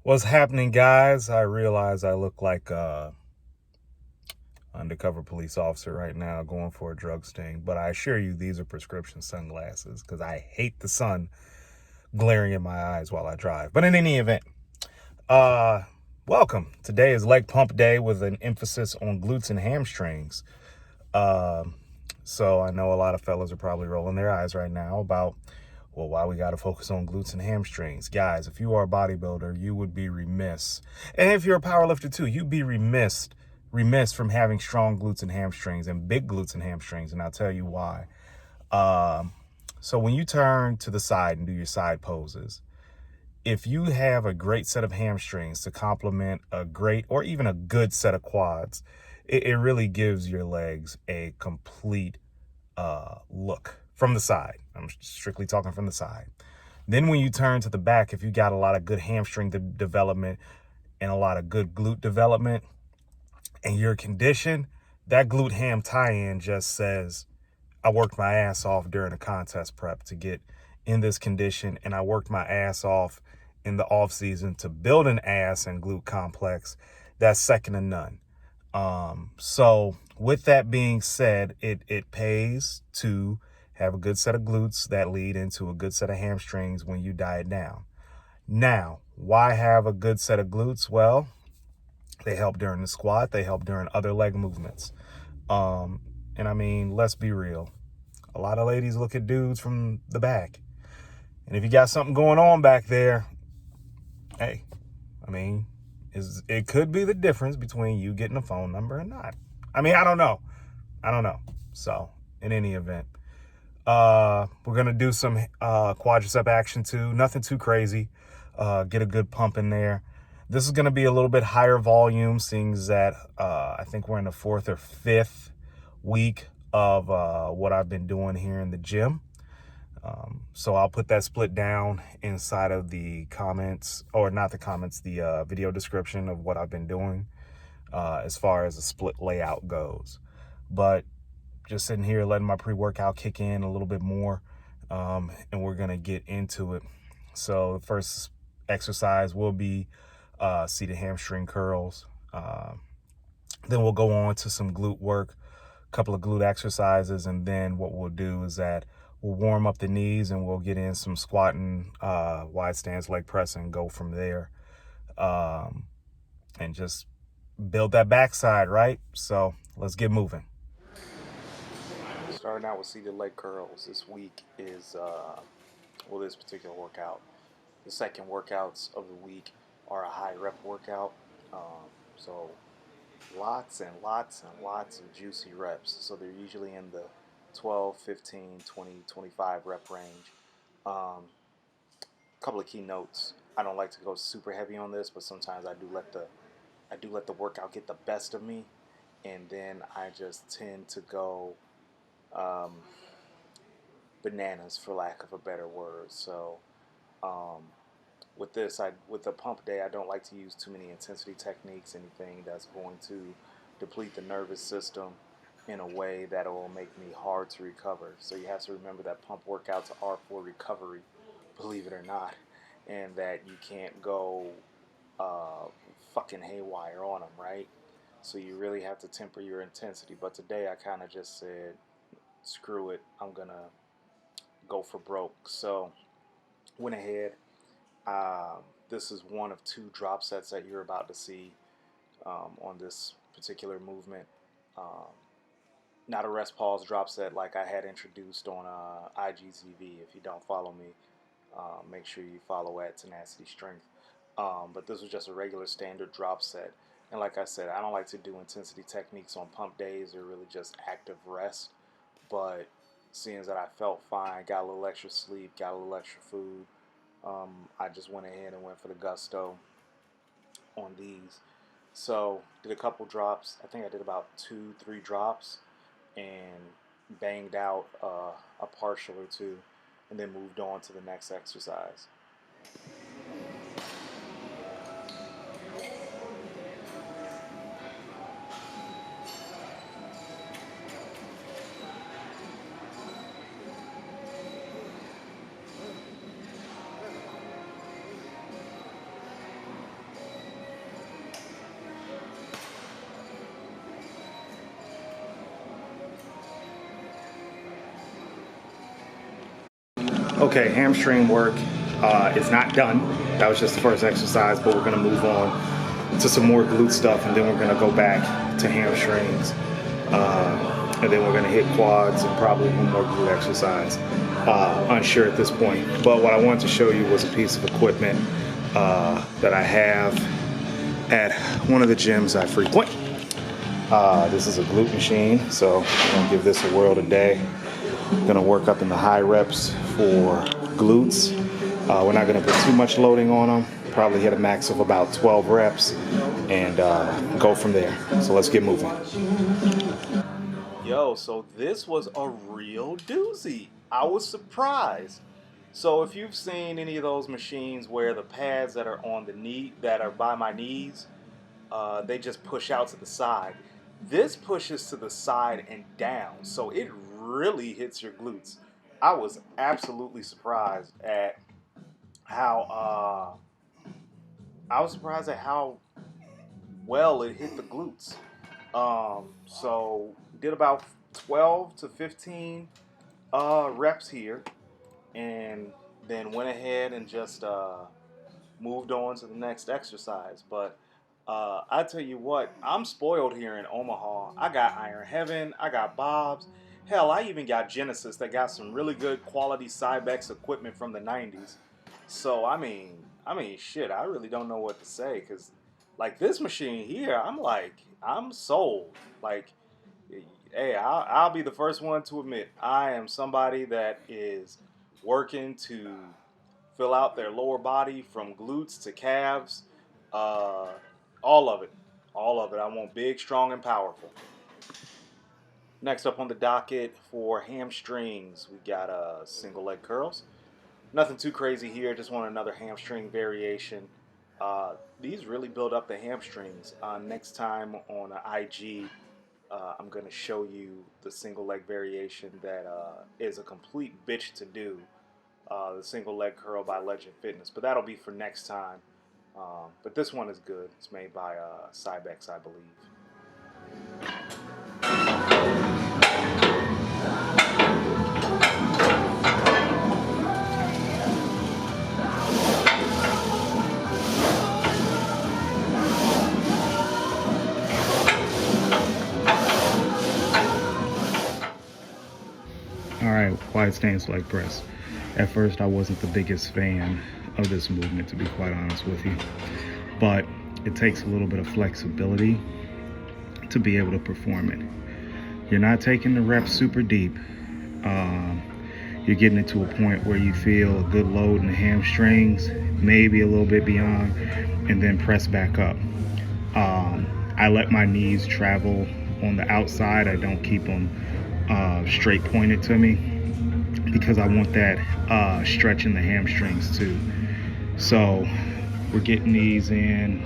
What's happening, guys? I realize I look like a undercover police officer right now going for a drug sting, but I assure you these are prescription sunglasses because I hate the sun glaring in my eyes while I drive. But in any event, welcome. Today is leg pump day with an emphasis on glutes and hamstrings. So I know a lot of fellas are probably rolling their eyes right now about, well, why we got to focus on glutes and hamstrings. Guys, if you are a bodybuilder, you would be remiss. And if you're a powerlifter too, you'd be remiss from having strong glutes and hamstrings and big glutes and hamstrings. And I'll tell you why. So when you turn to the side and do your side poses, if you have a great set of hamstrings to complement a great or even a good set of quads, it really gives your legs a complete look from the side. I'm strictly talking from the side. Then when you turn to the back, if you got a lot of good hamstring development and a lot of good glute development and your condition, that glute ham tie-in just says, I worked my ass off during a contest prep to get in this condition, and I worked my ass off in the off season to build an ass and glute complex that's second to none. So with that being said, it pays to have a good set of glutes that lead into a good set of hamstrings when you diet down. Now, why have a good set of glutes? Well, they help during the squat. They help during other leg movements. And I mean, let's be real. A lot of ladies look at dudes from the back. And if you got something going on back there, hey, I mean, it could be the difference between you getting a phone number and not. I mean, I don't know. So, in any event, we're going to do some quadricep action too. Nothing too crazy. Get a good pump in there. This is going to be a little bit higher volume, seeing that I think we're in the 4th or 5th week of what I've been doing here in the gym. So I'll put that split down inside of the comments, or not the comments, the video description of what I've been doing as far as the split layout goes. But just sitting here letting my pre-workout kick in a little bit more, and we're going to get into it. So the first exercise will be seated hamstring curls. Then we'll go on to some glute work, a couple of glute exercises, and then what we'll do is that we'll warm up the knees and we'll get in some squatting, wide stance leg press, and go from there. And just build that backside, right? So let's get moving. Starting out with seated leg curls. This week is, this particular workout, the second workouts of the week are a high rep workout. So lots and lots and lots of juicy reps. So they're usually in the 12, 15, 20, 25 rep range. Couple of key notes. I don't like to go super heavy on this, but sometimes I do let the workout get the best of me, and then I just tend to go bananas, for lack of a better word. So with the pump day, I don't like to use too many intensity techniques, anything that's going to deplete the nervous system in a way that will make me hard to recover. So you have to remember that pump workouts are for recovery, believe it or not, and that you can't go fucking haywire on them, right? So you really have to temper your intensity. But today I kind of just said, screw it, I'm gonna go for broke. So went ahead. This is one of 2 drop sets that you're about to see on this particular movement. Not a rest pause drop set like I had introduced on IGTV. If you don't follow me, make sure you follow at TenacityStrength. But this was just a regular standard drop set. And like I said, I don't like to do intensity techniques on pump days. They're really just active rest. But seeing as that I felt fine, got a little extra sleep, got a little extra food, I just went ahead and went for the gusto on these. So did a couple drops. I think I did about 2-3 drops and banged out a partial or 2, and then moved on to the next exercise. Okay, hamstring work is not done. That was just the first exercise, but we're gonna move on to some more glute stuff, and then we're gonna go back to hamstrings, and then we're gonna hit quads and probably one more glute exercise. Unsure at this point, but what I wanted to show you was a piece of equipment that I have at one of the gyms I frequent. This is a glute machine, so I'm gonna give this a whirl today. Gonna work up in the high reps for glutes. We're not gonna put too much loading on them. Probably hit a max of about 12 reps and go from there. So let's get moving. Yo, so this was a real doozy. I was surprised. So if you've seen any of those machines where the pads that are on the knee, that are by my knees, they just push out to the side. This pushes to the side and down, so it really hits your glutes. I was absolutely surprised at how well it hit the glutes. So did about 12 to 15 reps here, and then went ahead and just moved on to the next exercise. But I tell you what, I'm spoiled here in Omaha. I got Iron Heaven, I got Bob's. Hell, I even got Genesis that got some really good quality Cybex equipment from the 90s. So shit, I really don't know what to say, because like this machine here, I'm sold. Like, hey, I'll be the first one to admit I am somebody that is working to fill out their lower body from glutes to calves, uh, all of it, all of it. I want big, strong, and powerful. Next up on the docket for hamstrings, we got single leg curls. Nothing too crazy here. Just want another hamstring variation. These really build up the hamstrings. Next time on IG, I'm going to show you the single leg variation that is a complete bitch to do. The single leg curl by Legend Fitness, but that'll be for next time. But this one is good. It's made by Cybex, I believe. All right, wide stance leg press. At first, I wasn't the biggest fan of this movement, to be quite honest with you, but it takes a little bit of flexibility to be able to perform it. You're not taking the reps super deep. You're getting it to a point where you feel a good load in the hamstrings, maybe a little bit beyond, and then press back up. I let my knees travel on the outside. I don't keep them straight pointed to me, because I want that stretch in the hamstrings too. So we're getting these in,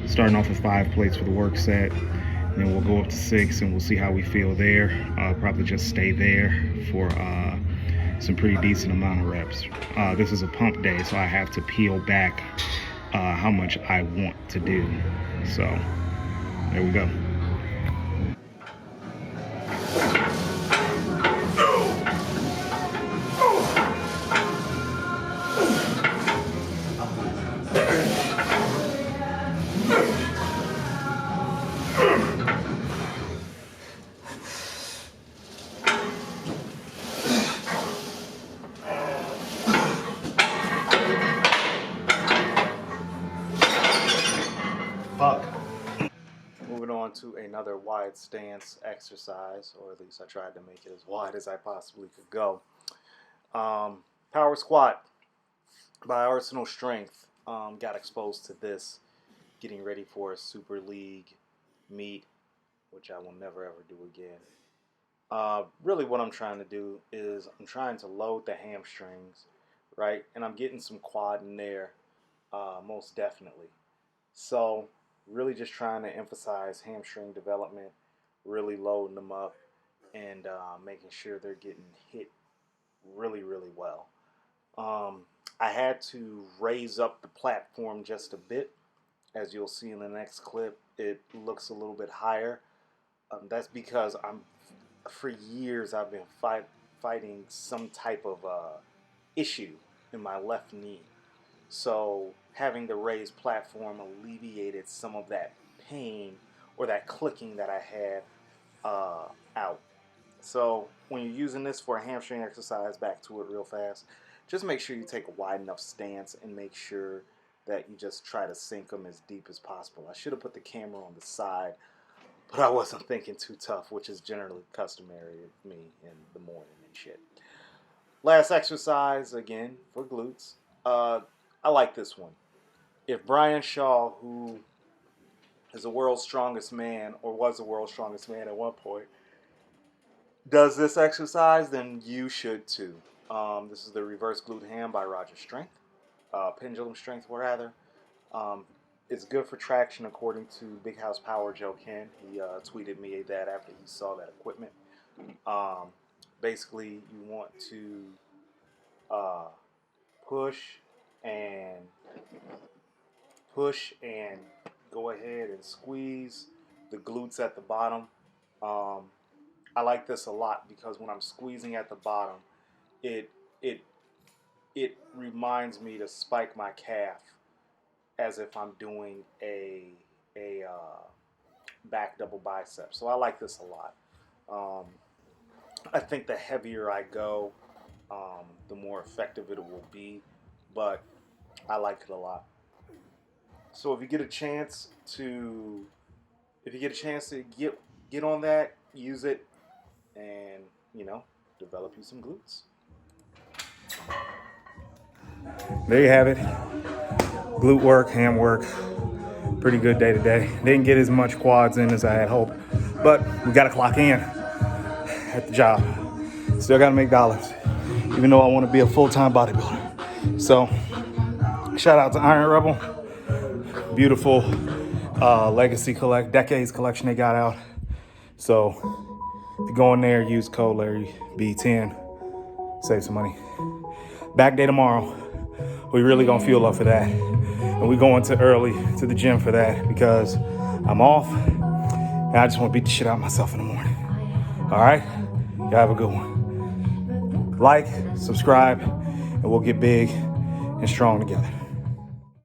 starting off with 5 plates for the work set. Then we'll go up to 6 and we'll see how we feel there. Probably just stay there for some pretty decent amount of reps. This is a pump day, so I have to peel back how much I want to do. So there we go. Fuck. Moving on to another wide stance exercise, or at least I tried to make it as wide as I possibly could go. Power squat by Arsenal Strength. Got exposed to this getting ready for a Super League meet, which I will never ever do again. Really what I'm trying to do is I'm trying to load the hamstrings, right? And I'm getting some quad in there, most definitely. So really just trying to emphasize hamstring development, really loading them up, and making sure they're getting hit really, really well. I had to raise up the platform just a bit. As you'll see in the next clip, it looks a little bit higher. That's because for years I've been fighting some type of issue in my left knee. So having the raised platform alleviated some of that pain or that clicking that I had out. So when you're using this for a hamstring exercise, back to it real fast, just make sure you take a wide enough stance and make sure that you just try to sink them as deep as possible. I should have put the camera on the side, but I wasn't thinking too tough, which is generally customary of me in the morning and shit. Last exercise, again, for glutes. I like this one. If Brian Shaw, who is the world's strongest man, or was the world's strongest man at one point, does this exercise, then you should too. This is the reverse glute ham by Roger Strength, pendulum strength rather. It's good for traction according to Big House Power Joe Ken. He tweeted me that after he saw that equipment. Basically, you want to push and go ahead and squeeze the glutes at the bottom. I like this a lot because when I'm squeezing at the bottom, it reminds me to spike my calf as if I'm doing a back double bicep. So I like this a lot. I think the heavier I go, the more effective it will be, but I like it a lot. So if you get a chance to get on that, use it, and develop you some glutes. There you have it. Glute work, ham work. Pretty good day today. Didn't get as much quads in as I had hoped, but we got to clock in at the job. Still got to make dollars, even though I want to be a full-time bodybuilder. So shout out to Iron Rebel. Beautiful legacy decades collection they got out. So if you go in there, use code Larry B10, save some money. Back day tomorrow. We really gonna fuel up for that. And we going to early to the gym for that because I'm off and I just want to beat the shit out of myself in the morning. All right? Y'all have a good one. Like, subscribe, and we'll get big and strong together.